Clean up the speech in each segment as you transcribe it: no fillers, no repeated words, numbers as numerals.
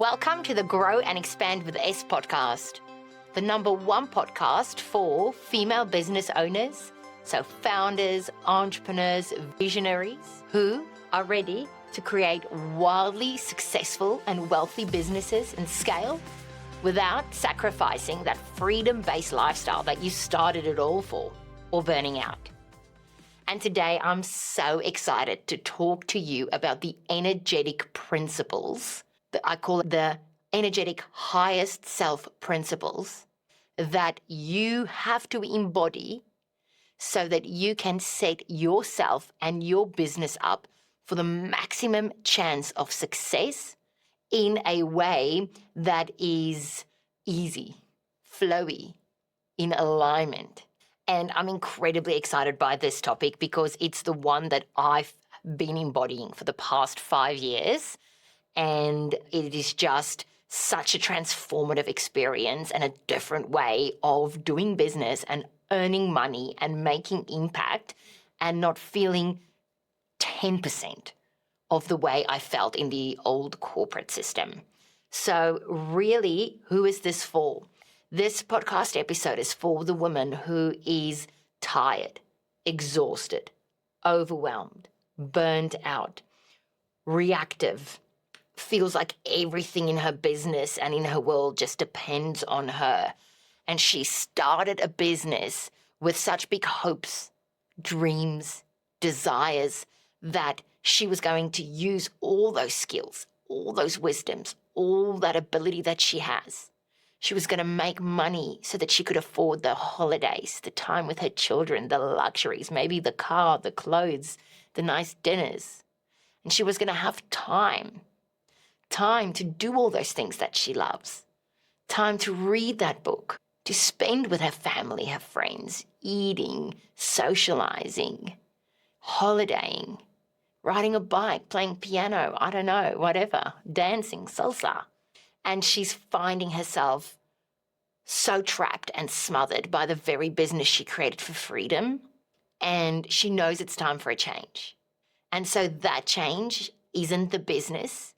Welcome to the Grow and Expand with S podcast, the #1 podcast for female business owners, so founders, entrepreneurs, visionaries who are ready to create wildly successful and wealthy businesses and scale without sacrificing that freedom-based lifestyle that you started it all for or burning out. And today I'm so excited to talk to you about the energetic principles that I call the energetic highest self principles that you have to embody so that you can set yourself and your business up for the maximum chance of success in a way that is easy, flowy, in alignment. And I'm incredibly excited by this topic because it's the one that I've been embodying for the past 5 years. And it is just such a transformative experience and a different way of doing business and earning money and making impact and not feeling 10% of the way I felt in the old corporate system. So really, who is this for? This podcast episode is for the woman who is tired, exhausted, overwhelmed, burnt out, reactive, feels like everything in her business and in her world just depends on her. And she started a business with such big hopes, dreams, desires that she was going to use all those skills, all those wisdoms, all that ability that she has. She was going to make money so that she could afford the holidays, the time with her children, the luxuries, maybe the car, the clothes, the nice dinners. And she was going to have time to do all those things that she loves, time to read that book, to spend with her family, her friends, eating, socializing, holidaying, riding a bike, playing piano, I don't know, whatever, dancing, salsa. And she's finding herself so trapped and smothered by the very business she created for freedom. And she knows it's time for a change. And so that change isn't the business.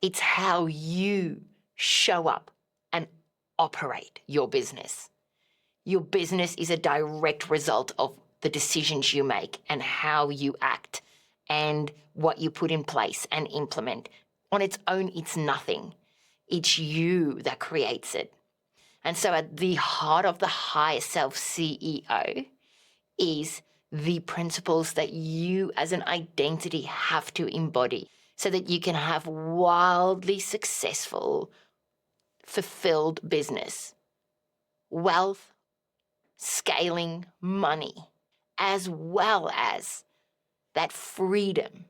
It's how you show up and operate your business. Your business is a direct result of the decisions you make and how you act and what you put in place and implement. On its own, it's nothing. It's you that creates it. And so at the heart of the higher self CEO is the principles that you as an identity have to embody so that you can have wildly successful, fulfilled business, wealth, scaling, money, as well as that freedom,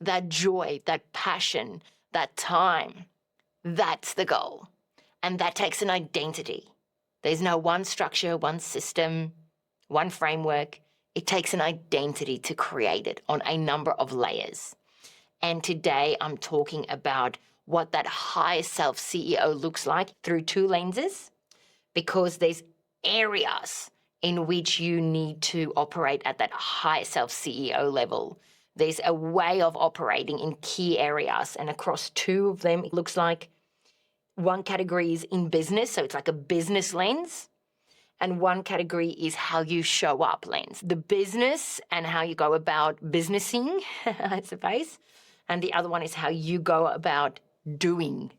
that joy, that passion, that time. That's the goal. And that takes an identity. There's no one structure, one system, one framework. It takes an identity to create it on a number of layers. And today I'm talking about what that higher self CEO looks like through 2 lenses, because there's areas in which you need to operate at that higher self CEO level. There's a way of operating in key areas, and across 2 of them, it looks like one category is in business, so it's like a business lens, and one category is how you show up lens. The business and how you go about businessing, I suppose. And the other one is how you go about doing,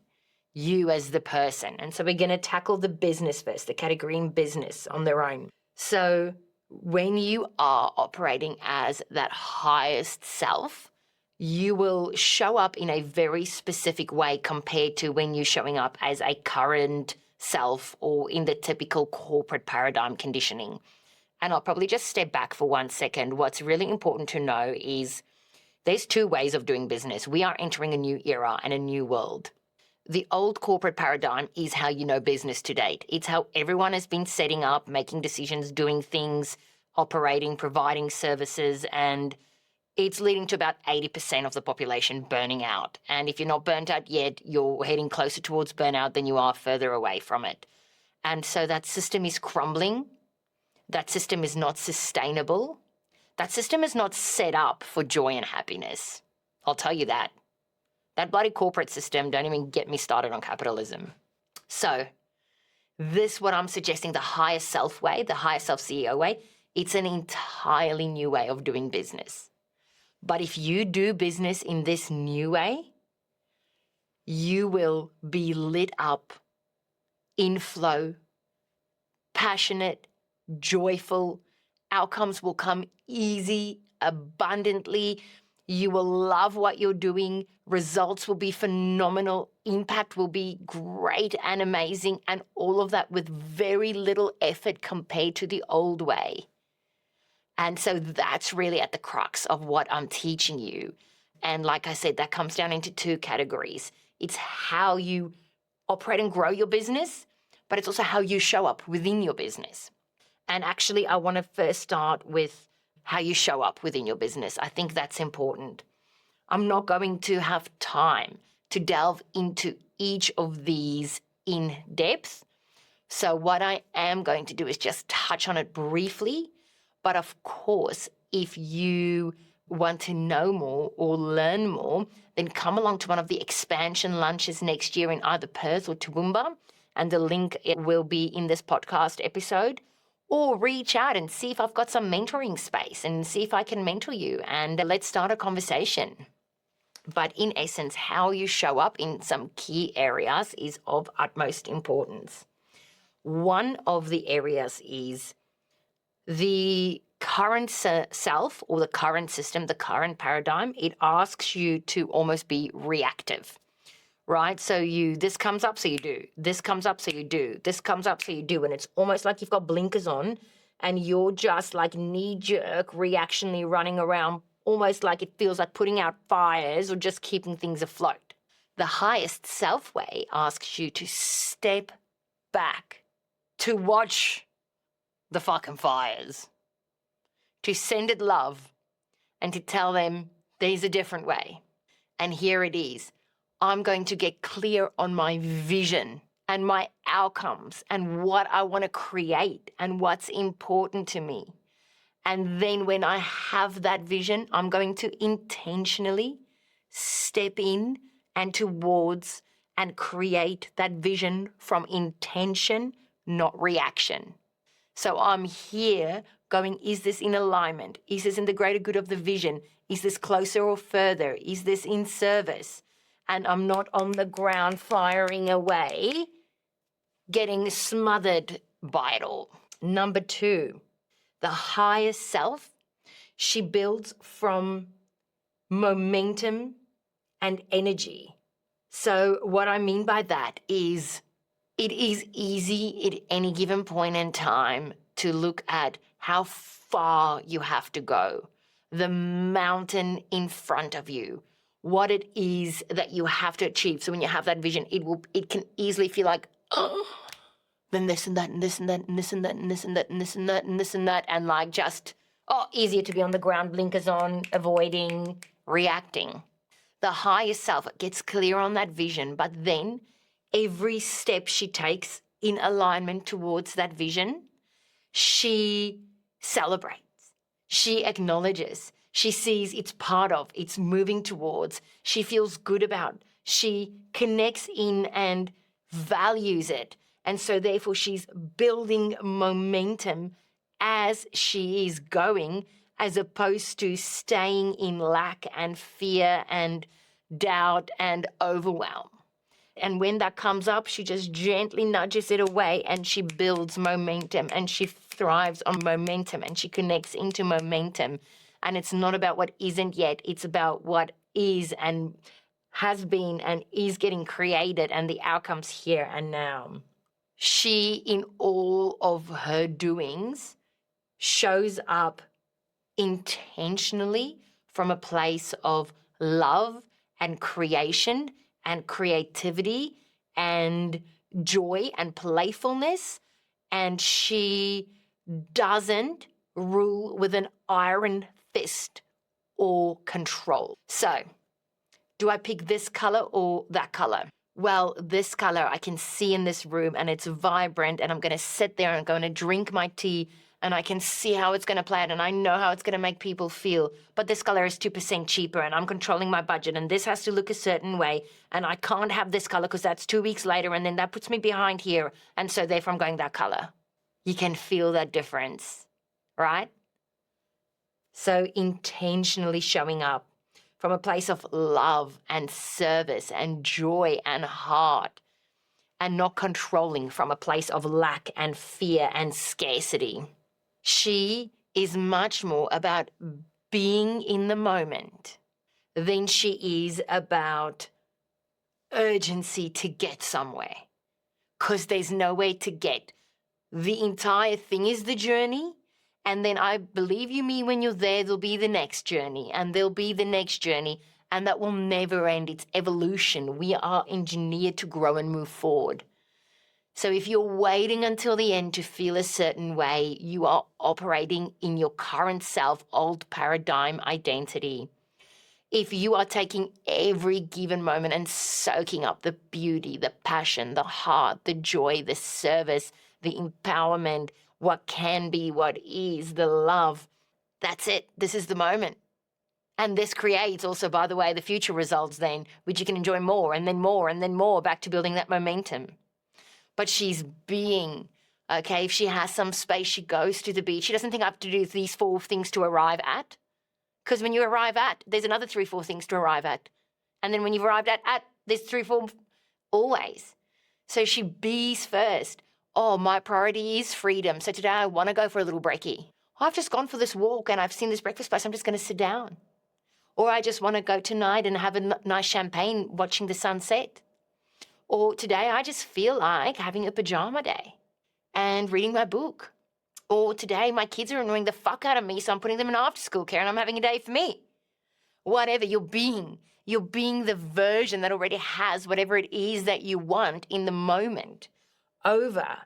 you as the person. And so we're going to tackle the business first, the category in business on their own. So when you are operating as that highest self, you will show up in a very specific way compared to when you're showing up as a current self or in the typical corporate paradigm conditioning. And I'll probably just step back for 1 second. What's really important to know is there's 2 ways of doing business. We are entering a new era and a new world. The old corporate paradigm is how you know business to date. It's how everyone has been setting up, making decisions, doing things, operating, providing services, and it's leading to about 80% of the population burning out. And if you're not burnt out yet, you're heading closer towards burnout than you are further away from it. And so that system is crumbling. That system is not sustainable. That system is not set up for joy and happiness. I'll tell you that. That bloody corporate system, don't even get me started on capitalism. So this, what I'm suggesting, the higher self way, the higher self CEO way, it's an entirely new way of doing business. But if you do business in this new way, you will be lit up, in flow, passionate, joyful. Outcomes will come easy, abundantly. You will love what you're doing. Results will be phenomenal. Impact will be great and amazing. And all of that with very little effort compared to the old way. And so that's really at the crux of what I'm teaching you. And like I said, that comes down into two categories. It's how you operate and grow your business, but it's also how you show up within your business. And actually, I want to first start with how you show up within your business. I think that's important. I'm not going to have time to delve into each of these in depth. So what I am going to do is just touch on it briefly. But of course, if you want to know more or learn more, then come along to one of the expansion lunches next year in either Perth or Toowoomba. And the link will be in this podcast episode. Or reach out and see if I've got some mentoring space and see if I can mentor you. And let's start a conversation. But in essence, how you show up in some key areas is of utmost importance. One of the areas is the current self or the current system, the current paradigm. It asks you to almost be reactive, right? So this comes up, so you do. This comes up, so you do. This comes up, so you do. And it's almost like you've got blinkers on and you're just like knee-jerk, reactionally running around, almost like it feels like putting out fires or just keeping things afloat. The highest self way asks you to step back, to watch the fucking fires, to send it love, and to tell them there's a different way. And here it is. I'm going to get clear on my vision and my outcomes and what I want to create and what's important to me. And then when I have that vision, I'm going to intentionally step in and towards and create that vision from intention, not reaction. So I'm here going, is this in alignment? Is this in the greater good of the vision? Is this closer or further? Is this in service? And I'm not on the ground firing away, getting smothered by it all. Number two, the higher self, she builds from momentum and energy. So what I mean by that is it is easy at any given point in time to look at how far you have to go, the mountain in front of you, what it is that you have to achieve. So when you have that vision, it can easily feel like, oh, then this and that and this and that and this and that and this and that and this and that and this and that, and like just, easier to be on the ground, blinkers on, avoiding, reacting. The higher self gets clear on that vision, but then every step she takes in alignment towards that vision, she celebrates, she acknowledges, she sees it's part of, it's moving towards, she feels good about, she connects in and values it. And so therefore she's building momentum as she is going, as opposed to staying in lack and fear and doubt and overwhelm. And when that comes up, she just gently nudges it away and she builds momentum and she thrives on momentum and she connects into momentum. And it's not about what isn't yet, it's about what is and has been and is getting created and the outcomes here and now. She, in all of her doings, shows up intentionally from a place of love and creation and creativity and joy and playfulness. And she doesn't rule with an iron fist or control. So, do I pick this color or that color? well, this color I can see in this room and it's vibrant, and I'm going to sit there and I'm going to drink my tea and I can see how it's going to play out and I know how it's going to make people feel. But this color is 2% cheaper and I'm controlling my budget and this has to look a certain way and I can't have this color because that's 2 weeks later and then that puts me behind here. And so therefore I'm going that color. You can feel that difference, right? So intentionally showing up from a place of love and service and joy and heart, and not controlling from a place of lack and fear and scarcity. She is much more about being in the moment than she is about urgency to get somewhere, because there's nowhere to get. The entire thing is the journey. And then I believe you me, when you're there, there'll be the next journey and there'll be the next journey, and that will never end. It's evolution. We are engineered to grow and move forward. So if you're waiting until the end to feel a certain way, you are operating in your current self, old paradigm identity. If you are taking every given moment and soaking up the beauty, the passion, the heart, the joy, the service, the empowerment, what can be, what is, the love, that's it. This is the moment. And this creates also, by the way, the future results then, which you can enjoy more and then more and then more, back to building that momentum. But she's being, okay, if she has some space, she goes to the beach. She doesn't think I have to do these 4 things to arrive at. Because when you arrive at, there's another 3, 4 things to arrive at. And then when you've arrived at, there's 3, 4 always. So she bees first. Oh, my priority is freedom. So today I want to go for a little brekkie. I've just gone for this walk and I've seen this breakfast place. I'm just going to sit down. Or I just want to go tonight and have a nice champagne watching the sunset. Or today I just feel like having a pajama day and reading my book. Or today my kids are annoying the fuck out of me, so I'm putting them in after school care and I'm having a day for me. Whatever, you're being the version that already has whatever it is that you want in the moment, over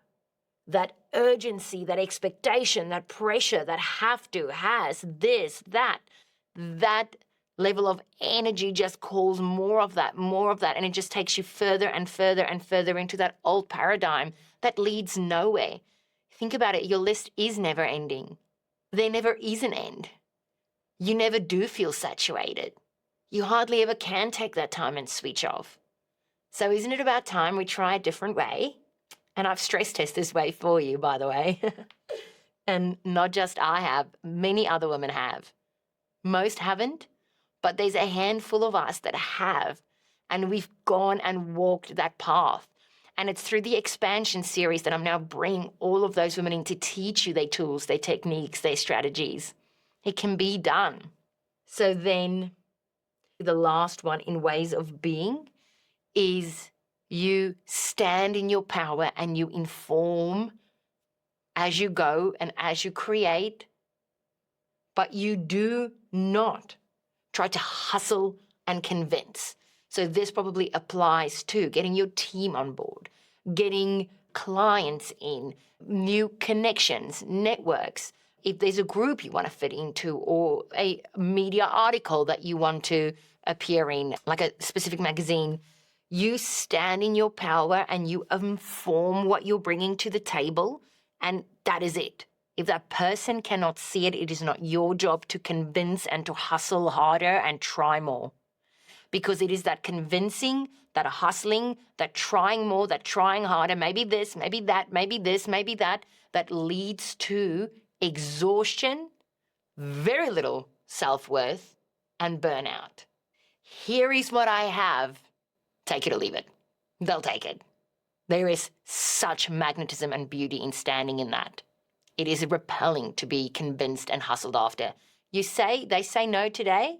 that urgency, that expectation, that pressure, that have to, has, this, that level of energy just calls more of that, and it just takes you further and further and further into that old paradigm that leads nowhere. Think about it, your list is never ending. There never is an end. You never do feel saturated. You hardly ever can take that time and switch off. So isn't it about time we try a different way? And I've stress tested this way for you, by the way. And not just I have, many other women have. Most haven't, but there's a handful of us that have, and we've gone and walked that path. And it's through the expansion series that I'm now bringing all of those women in to teach you their tools, their techniques, their strategies. It can be done. So then the last one in ways of being is you stand in your power and you inform as you go and as you create, but you do not try to hustle and convince. So this probably applies to getting your team on board, getting clients in, new connections, networks. If there's a group you want to fit into or a media article that you want to appear in, like a specific magazine, you stand in your power and you inform what you're bringing to the table, and that is it. If that person cannot see it, it is not your job to convince and to hustle harder and try more. Because it is that convincing, that hustling, that trying more, that trying harder, maybe this, maybe that, maybe this, maybe that, that leads to exhaustion, very little self-worth, and burnout. Here is what I have. Take it or leave it. They'll take it. There is such magnetism and beauty in standing in that. It is repelling to be convinced and hustled after. They say no today.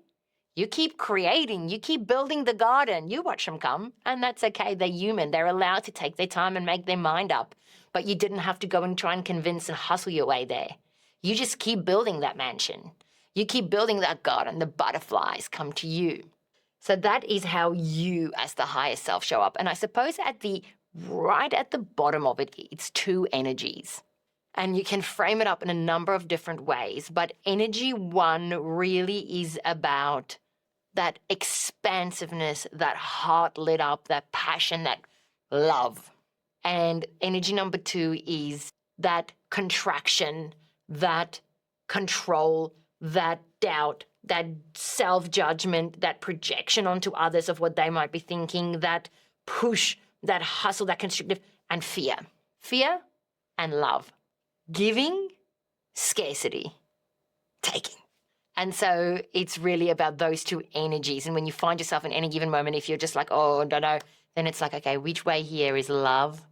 You keep creating, you keep building the garden, you watch them come, and that's okay, they're human, they're allowed to take their time and make their mind up. But you didn't have to go and try and convince and hustle your way there. You just keep building that mansion. You keep building that garden, the butterflies come to you. So that is how you as the higher self show up. And I suppose right at the bottom of it, it's 2 energies. And you can frame it up in a number of different ways, but energy 1 really is about that expansiveness, that heart lit up, that passion, that love. And energy number 2 is that contraction, that control, that doubt, that self-judgment, that projection onto others of what they might be thinking, that push, that hustle, that constrictive, and fear. Fear and love. Giving, scarcity, taking. And so it's really about those two energies. And when you find yourself in any given moment, if you're just like, oh, no, then it's like, okay, which way here is love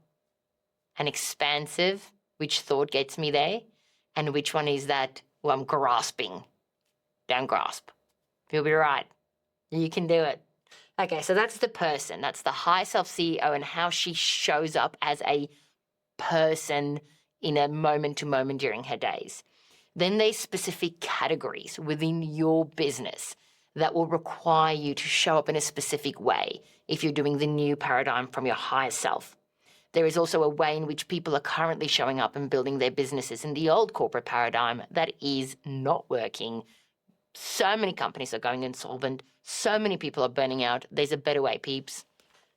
and expansive? Which thought gets me there? And which one is that, well, I'm grasping? Don't grasp. You'll be right. You can do it. Okay, so that's the person. That's the high self CEO and how she shows up as a person in a moment to moment during her days. Then there's specific categories within your business that will require you to show up in a specific way if you're doing the new paradigm from your higher self. There is also a way in which people are currently showing up and building their businesses in the old corporate paradigm that is not working. So many companies are going insolvent. So many people are burning out. There's a better way, peeps.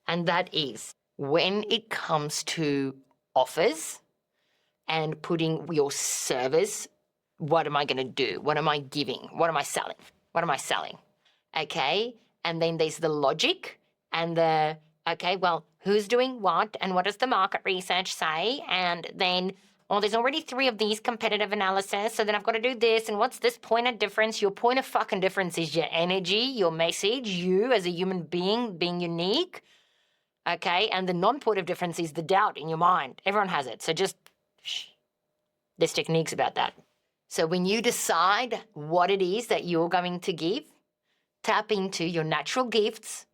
And that is when it comes to offers and putting your service, what am I going to do? What am I giving? What am I selling? What am I selling? Okay. And then there's the logic and the, okay, well, who's doing what and what does the market research say? And then, well, there's already 3 of these competitive analysis. So then I've got to do this. And what's this point of difference? Your point of fucking difference is your energy, your message, you as a human being being unique. Okay. And the non-point of difference is the doubt in your mind. Everyone has it. So just, there's techniques about that. So when you decide what it is that you're going to give, tap into your natural gifts,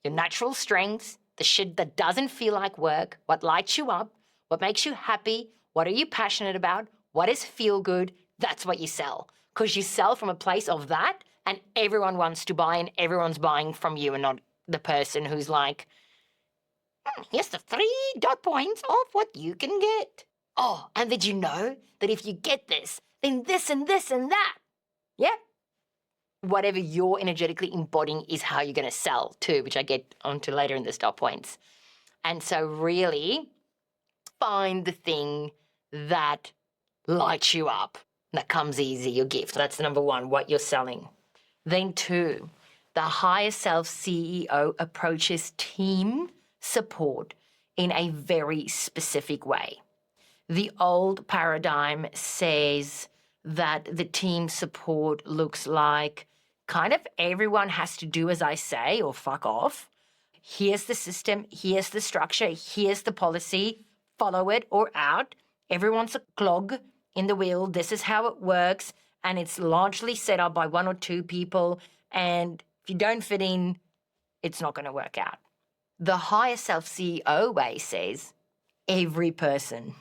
your natural strengths, the shit that doesn't feel like work, what lights you up, what makes you happy, what are you passionate about, what is feel good, that's what you sell. Because you sell from a place of that and everyone wants to buy and everyone's buying from you and not the person who's like, here's the 3 dot points of what you can get. Oh, and did you know that if you get this, then this and this and that? Yeah. Whatever you're energetically embodying is how you're going to sell too, which I get onto later in the dot points. And so really find the thing that lights you up, that comes easy, your gift. That's number 1, what you're selling. Then 2, the higher self CEO approaches team support in a very specific way. The old paradigm says that the team support looks like kind of everyone has to do as I say or fuck off. Here's the system, here's the structure, here's the policy, follow it or out. Everyone's a clog in the wheel. This is how it works. And it's largely set up by 1 or 2 people. And if you don't fit in, it's not going to work out. The higher self CEO way says every person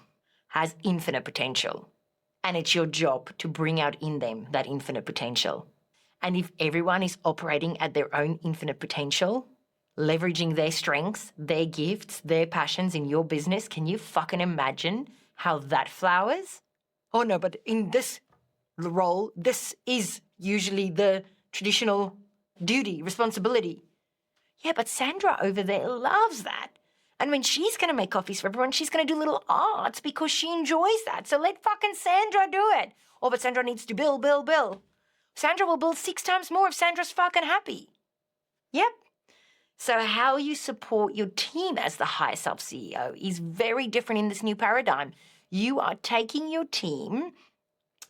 has infinite potential. And it's your job to bring out in them that infinite potential. And if everyone is operating at their own infinite potential, leveraging their strengths, their gifts, their passions in your business, can you fucking imagine how that flowers? Oh no, but in this role, this is usually the traditional duty, responsibility. Yeah, but Sandra over there loves that. And when she's going to make coffees for everyone, she's going to do little arts because she enjoys that. So let fucking Sandra do it. Oh, but Sandra needs to bill. Sandra will bill 6 times more if Sandra's fucking happy. Yep. So how you support your team as the higher self CEO is very different in this new paradigm. You are taking your team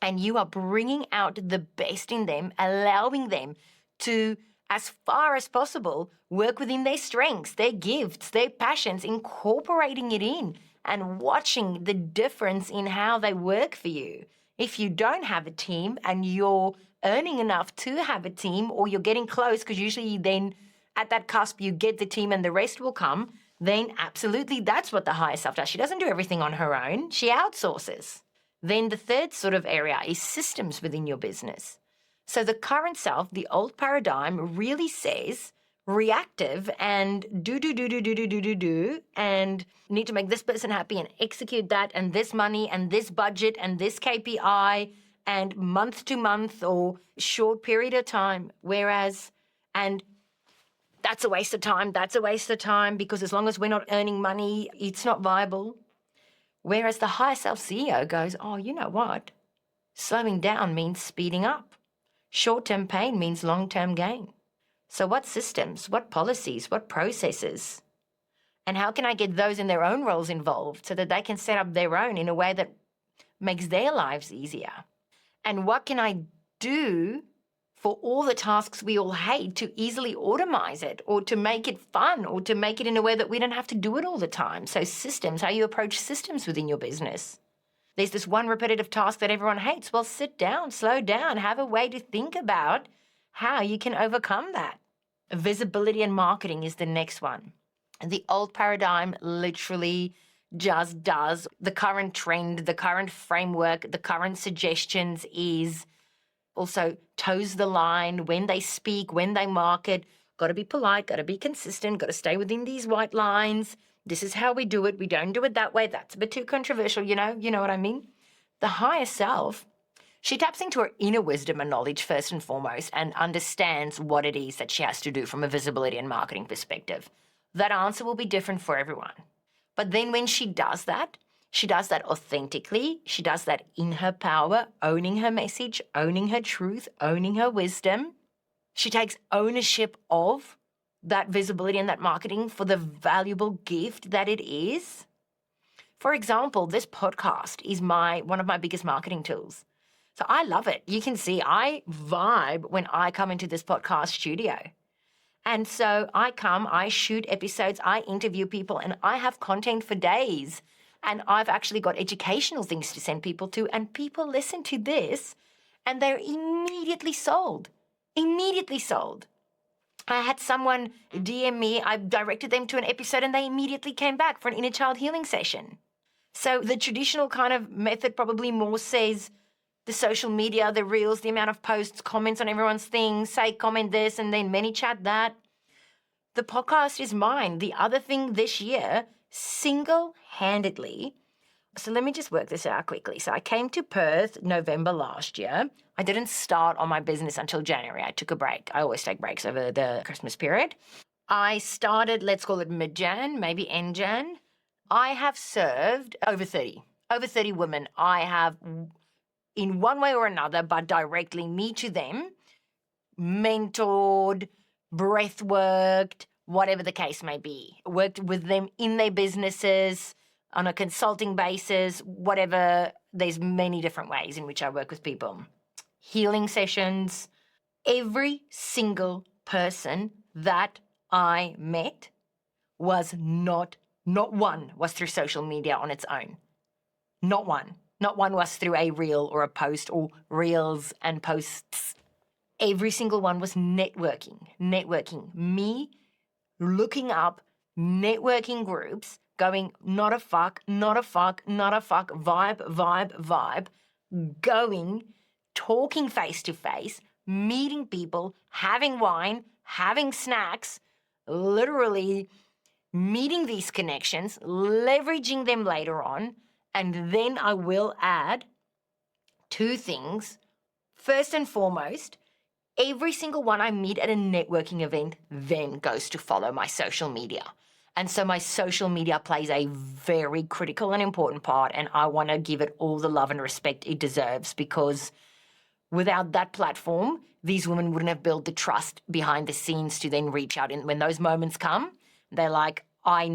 and you are bringing out the best in them, allowing them to, as far as possible, work within their strengths, their gifts, their passions, incorporating it in and watching the difference in how they work for you. If you don't have a team and you're earning enough to have a team, or you're getting close, because usually then at that cusp you get the team and the rest will come, then absolutely that's what the higher self does. She doesn't do everything on her own. She outsources. Then the third sort of area is systems within your business. So the current self, the old paradigm, really says reactive and do, and need to make this person happy and execute that and this money and this budget and this KPI and month to month or short period of time. Whereas And that's a waste of time. That's a waste of time because as long as we're not earning money, it's not viable. Whereas the higher self CEO goes, oh, you know what? Slowing down means speeding up. Short-term pain means long-term gain. So what systems, what policies, what processes? And how can I get those in their own roles involved so that they can set up their own in a way that makes their lives easier? And what can I do for all the tasks we all hate to easily automize it or to make it fun or to make it in a way that we don't have to do it all the time? So systems, how you approach systems within your business. There's this one repetitive task that everyone hates. Well, sit down, slow down, have a way to think about how you can overcome that. Visibility and marketing is the next one. The old paradigm literally just does the current trend, the current framework, the current suggestions is also toes the line when they speak, when they market. Got to be polite, got to be consistent, got to stay within these white lines. This is how we do it. We don't do it that way. That's a bit too controversial, you know what I mean? The higher self, she taps into her inner wisdom and knowledge first and foremost and understands what it is that she has to do from a visibility and marketing perspective. That answer will be different for everyone. But then when she does that authentically. She does that in her power, owning her message, owning her truth, owning her wisdom. She takes ownership of that visibility and that marketing for the valuable gift that it is. For example, this podcast is one of my biggest marketing tools. So I love it. You can see I vibe when I come into this podcast studio. And so I shoot episodes, I interview people, and I have content for days. And I've actually got educational things to send people to, and people listen to this and they're immediately sold. Immediately sold. I had someone DM me, I directed them to an episode and they immediately came back for an inner child healing session. So the traditional kind of method probably more says the social media, the reels, the amount of posts, comments on everyone's things, say comment this and then many chat that. The podcast is mine. The other thing this year, single-handedly, so let me just work this out quickly. So I came to Perth November last year. I didn't start on my business until January. I took a break. I always take breaks over the Christmas period. I started, let's call it mid-Jan, maybe end Jan. I have served over 30 women. I have, in one way or another, but directly me to them, mentored, breath worked, whatever the case may be. Worked with them in their businesses, on a consulting basis, whatever. There's many different ways in which I work with people. Healing sessions. Every single person that I met was not one was through social media on its own. Not one. Not one was through a reel or a post or reels and posts. Every single one was networking. Me looking up networking groups, going, not a fuck, vibe, going, talking face to face, meeting people, having wine, having snacks, literally meeting these connections, leveraging them later on. And then I will add two things. First and foremost, every single one I meet at a networking event then goes to follow my social media. And so my social media plays a very critical and important part, and I want to give it all the love and respect it deserves, because without that platform, these women wouldn't have built the trust behind the scenes to then reach out. And when those moments come, they're like, I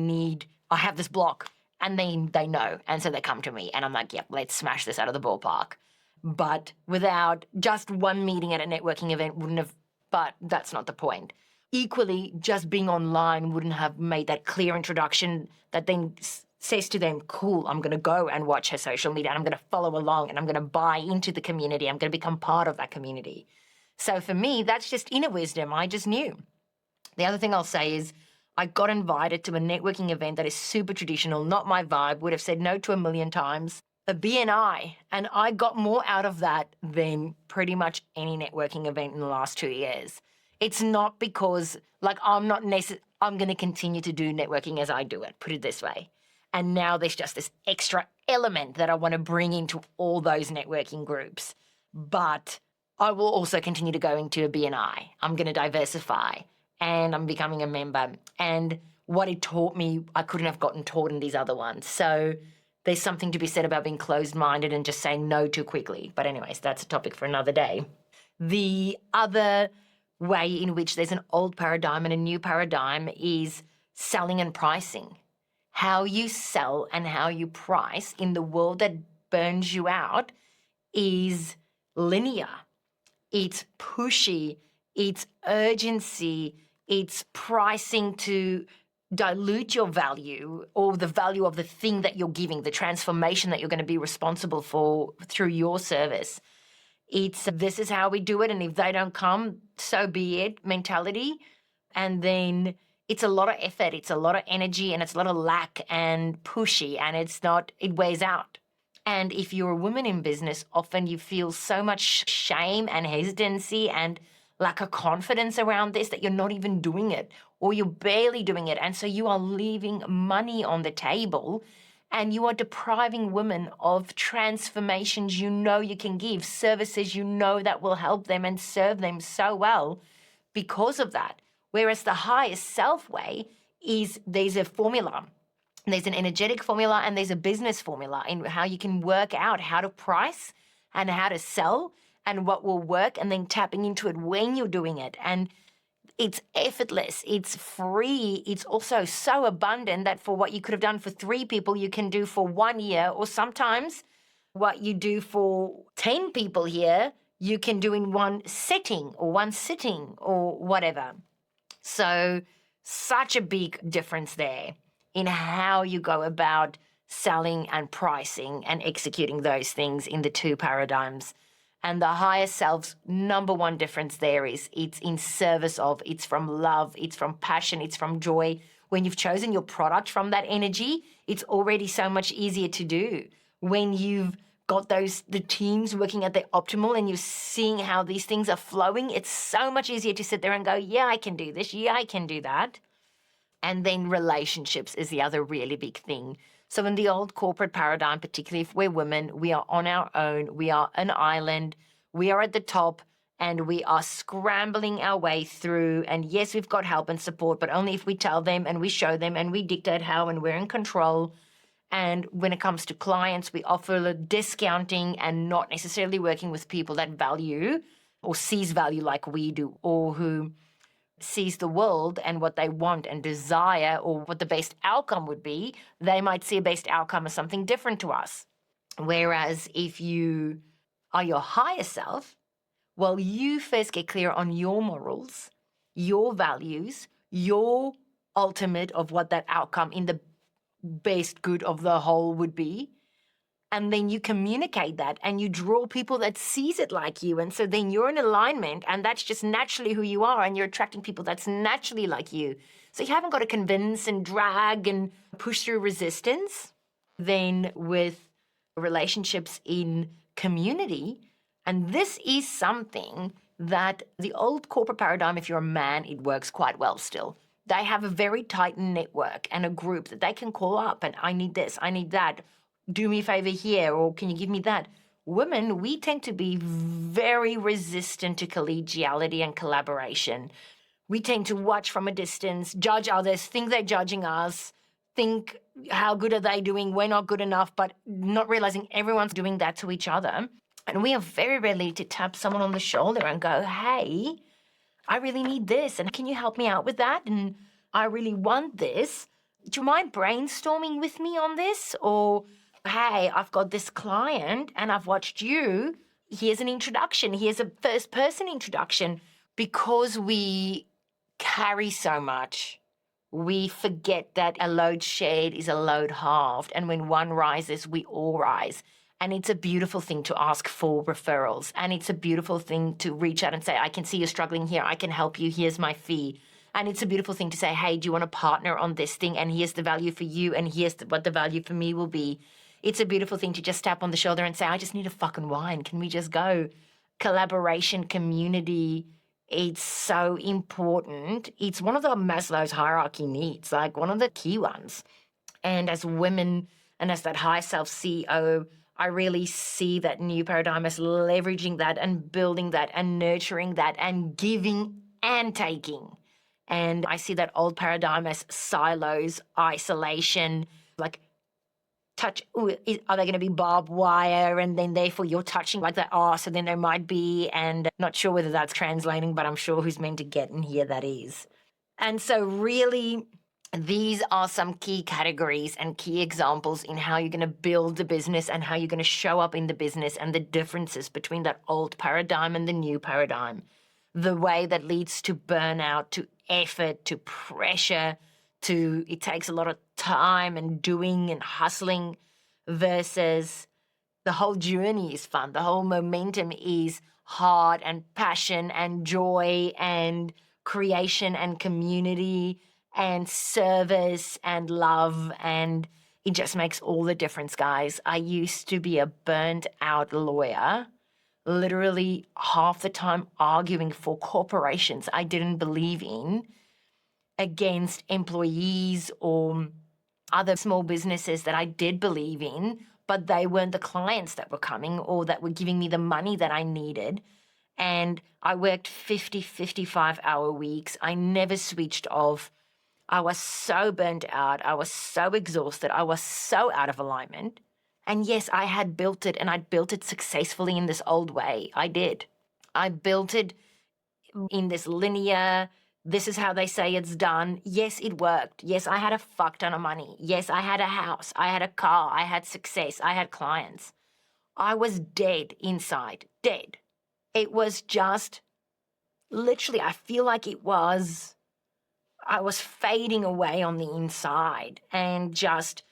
have this block, and they know. And so they come to me and I'm like, yep, let's smash this out of the ballpark. But without just one meeting at a networking event but that's not the point. Equally, just being online wouldn't have made that clear introduction that then says to them, cool, I'm going to go and watch her social media and I'm going to follow along and I'm going to buy into the community. I'm going to become part of that community. So for me, that's just inner wisdom. I just knew. The other thing I'll say is I got invited to a networking event that is super traditional, not my vibe, would have said no to a million times. A BNI, and I got more out of that than pretty much any networking event in the last 2 years. It's not because, I'm going to continue to do networking as I do it, put it this way. And now there's just this extra element that I want to bring into all those networking groups. But I will also continue to go into a BNI. I'm going to diversify and I'm becoming a member. And what it taught me, I couldn't have gotten taught in these other ones. So there's something to be said about being closed-minded and just saying no too quickly. But anyways, that's a topic for another day. The other way in which there's an old paradigm and a new paradigm is selling and pricing. How you sell and how you price in the world that burns you out is linear. It's pushy, it's urgency, it's pricing to dilute your value or the value of the thing that you're giving, the transformation that you're going to be responsible for through your service. It's this is how we do it, and if they don't come, so be it mentality. And then it's a lot of effort, it's a lot of energy, and it's a lot of lack and pushy, and it wears out. And if you're a woman in business, often you feel so much shame and hesitancy and lack of confidence around this that you're not even doing it or you're barely doing it. And so you are leaving money on the table and you are depriving women of transformations you know you can give, services you know that will help them and serve them so well because of that. Whereas the highest self way is there's a formula. There's an energetic formula and there's a business formula in how you can work out how to price and how to sell and what will work, and then tapping into it when you're doing it. And it's effortless, it's free, it's also so abundant that for what you could have done for 3 people, you can do for 1 year, or sometimes what you do for 10 people here, you can do in one setting or one sitting or whatever. So such a big difference there in how you go about selling and pricing and executing those things in the 2 paradigms. And the higher self's number one difference there is it's in service of, it's from love, it's from passion, it's from joy. When you've chosen your product from that energy, it's already so much easier to do. When you've got the teams working at their optimal and you're seeing how these things are flowing, it's so much easier to sit there and go, yeah, I can do this, yeah, I can do that. And then relationships is the other really big thing. So in the old corporate paradigm, particularly if we're women, we are on our own, we are an island, we are at the top, and we are scrambling our way through. And yes, we've got help and support, but only if we tell them and we show them and we dictate how and we're in control. And when it comes to clients, we offer discounting and not necessarily working with people that value or sees value like we do, or who sees the world and what they want and desire or what the best outcome would be. They might see a best outcome as something different to us. Whereas if you are your higher self, well, you first get clear on your morals, your values, your ultimate of what that outcome in the best good of the whole would be. And then you communicate that and you draw people that sees it like you. And so then you're in alignment and that's just naturally who you are, and you're attracting people that's naturally like you. So you haven't got to convince and drag and push through resistance. Then with relationships in community, and this is something that the old corporate paradigm, if you're a man, it works quite well still. They have a very tight network and a group that they can call up and I need this, I need that. Do me a favor here, or can you give me that? Women, we tend to be very resistant to collegiality and collaboration. We tend to watch from a distance, judge others, think they're judging us, think how good are they doing, we're not good enough, but not realizing everyone's doing that to each other. And we are very ready to tap someone on the shoulder and go, hey, I really need this, and can you help me out with that? And I really want this. Do you mind brainstorming with me on this? Or hey, I've got this client and I've watched you. Here's an introduction. Here's a first person introduction. Because we carry so much, we forget that a load shared is a load halved. And when one rises, we all rise. And it's a beautiful thing to ask for referrals. And it's a beautiful thing to reach out and say, I can see you're struggling here. I can help you. Here's my fee. And it's a beautiful thing to say, hey, do you want to partner on this thing? And here's the value for you. And here's what the value for me will be. It's a beautiful thing to just tap on the shoulder and say, I just need a fucking wine. Can we just go? Collaboration, community, it's so important. It's one of the Maslow's hierarchy needs, like one of the key ones. And as women and as that high self CEO, I really see that new paradigm as leveraging that and building that and nurturing that and giving and taking. And I see that old paradigm as silos, isolation, like touch, are they going to be barbed wire? And then therefore you're touching like that. Oh, so then there might be, and not sure whether that's translating, but I'm sure who's meant to get in here that is. And so really, these are some key categories and key examples in how you're going to build the business and how you're going to show up in the business and the differences between that old paradigm and the new paradigm. The way that leads to burnout, to effort, to pressure, to it takes a lot of time and doing and hustling versus the whole journey is fun. The whole momentum is heart and passion and joy and creation and community and service and love, and it just makes all the difference, guys. I used to be a burnt out lawyer, literally half the time arguing for corporations I didn't believe in against employees or other small businesses that I did believe in, but they weren't the clients that were coming or that were giving me the money that I needed. And I worked 50, 55-hour weeks. I never switched off. I was so burnt out. I was so exhausted. I was so out of alignment. And yes, I had built it, and I'd built it successfully in this old way. I did. I built it in this linear, this is how they say it's done. Yes, it worked. Yes, I had a fuck ton of money. Yes, I had a house. I had a car. I had success. I had clients. I was dead inside, dead. It was just literally, I feel like I was fading away on the inside and just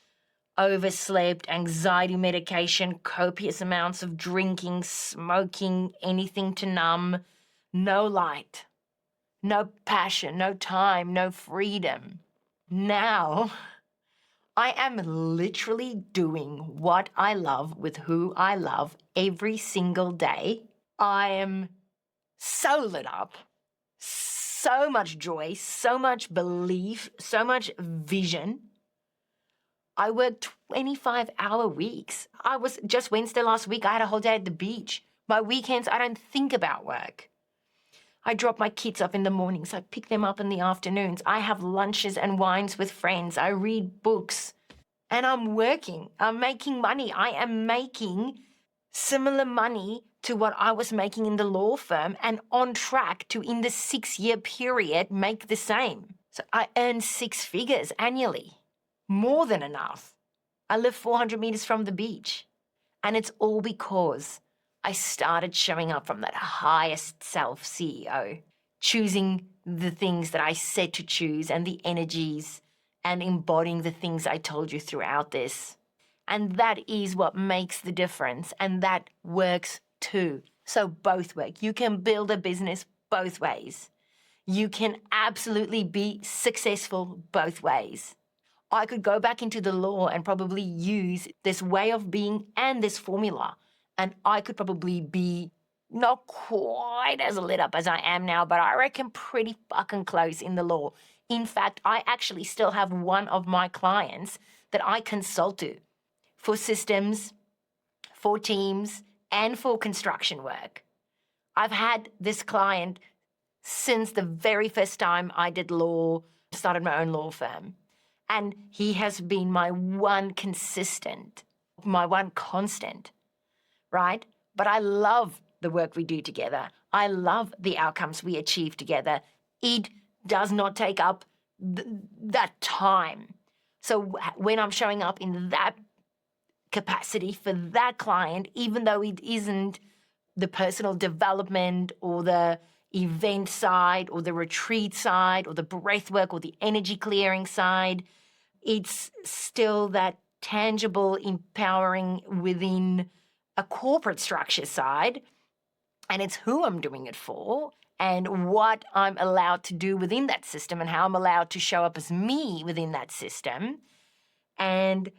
overslept, anxiety medication, copious amounts of drinking, smoking, anything to numb, no light, no passion, no time, no freedom. Now, I am literally doing what I love with who I love every single day. I am so lit up, so much joy, so much belief, so much vision. I work 25-hour weeks. I was just Wednesday last week, I had a whole day at the beach. My weekends, I don't think about work. I drop my kids up in the mornings. I pick them up in the afternoons. I have lunches and wines with friends. I read books. And I'm working. I'm making money. I am making similar money to what I was making in the law firm and on track to, in the 6-year period, make the same. So I earn 6 figures annually. More than enough. I live 400 meters from the beach. And it's all because I started showing up from that highest self CEO, choosing the things that I said to choose and the energies and embodying the things I told you throughout this. And that is what makes the difference. And that works too. So both work. You can build a business both ways. You can absolutely be successful both ways. I could go back into the law and probably use this way of being and this formula. And I could probably be not quite as lit up as I am now, but I reckon pretty fucking close in the law. In fact, I actually still have one of my clients that I consult to for systems, for teams, and for construction work. I've had this client since the very first time I did law, started my own law firm. And he has been my one consistent, my one constant, right? But I love the work we do together. I love the outcomes we achieve together. It does not take up that time. So when I'm showing up in that capacity for that client, even though it isn't the personal development or the event side or the retreat side or the breath work or the energy clearing side, it's still that tangible, empowering within a corporate structure side. And it's who I'm doing it for and what I'm allowed to do within that system and how I'm allowed to show up as me within that system and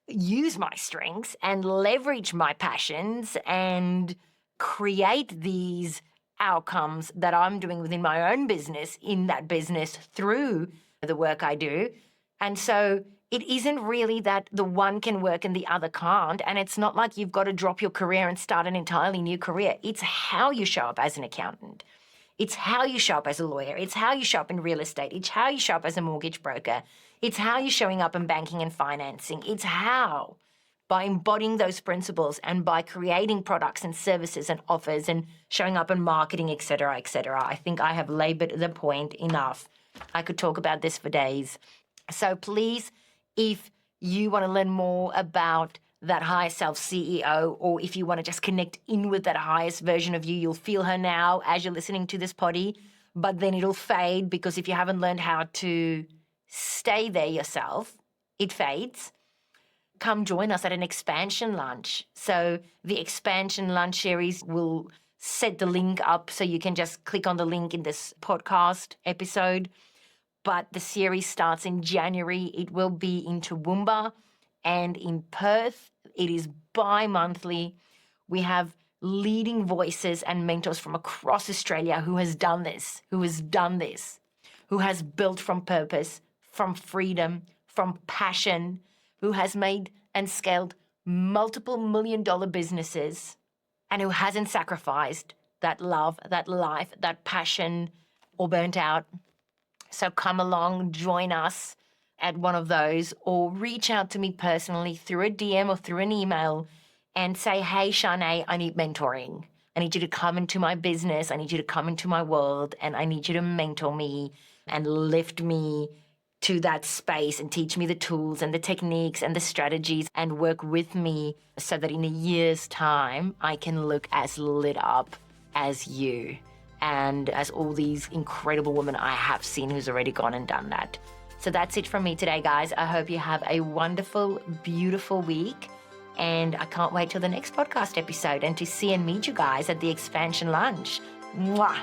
use my strengths and leverage my passions and create these outcomes that I'm doing within my own business, in that business, through the work I do. And so it isn't really that the one can work and the other can't. And it's not like you've got to drop your career and start an entirely new career. It's how you show up as an accountant. It's how you show up as a lawyer. It's how you show up in real estate. It's how you show up as a mortgage broker. It's how you're showing up in banking and financing. It's how, by embodying those principles and by creating products and services and offers and showing up in marketing, et cetera, et cetera. I think I have labored the point enough. I could talk about this for days. So please, if you want to learn more about that higher self CEO, or if you want to just connect in with that highest version of you, you'll feel her now as you're listening to this poddy, but then it'll fade because if you haven't learned how to stay there yourself, it fades. Come join us at an expansion lunch. So the expansion lunch series will set the link up so you can just click on the link in this podcast episode. But the series starts in January. It will be in Toowoomba and in Perth. It is bi-monthly. We have leading voices and mentors from across Australia who has done this, who has built from purpose, from freedom, from passion, who has made and scaled multiple million-dollar businesses, and who hasn't sacrificed that love, that life, that passion, or burnt out. So come along, join us at one of those, or reach out to me personally through a DM or through an email and say, hey, Shanae, I need mentoring. I need you to come into my business. I need you to come into my world, and I need you to mentor me and lift me to that space and teach me the tools and the techniques and the strategies and work with me so that in a year's time, I can look as lit up as you and as all these incredible women I have seen who's already gone and done that. So that's it from me today, guys. I hope you have a wonderful, beautiful week. And I can't wait till the next podcast episode and to see and meet you guys at the expansion lunch. Mwah.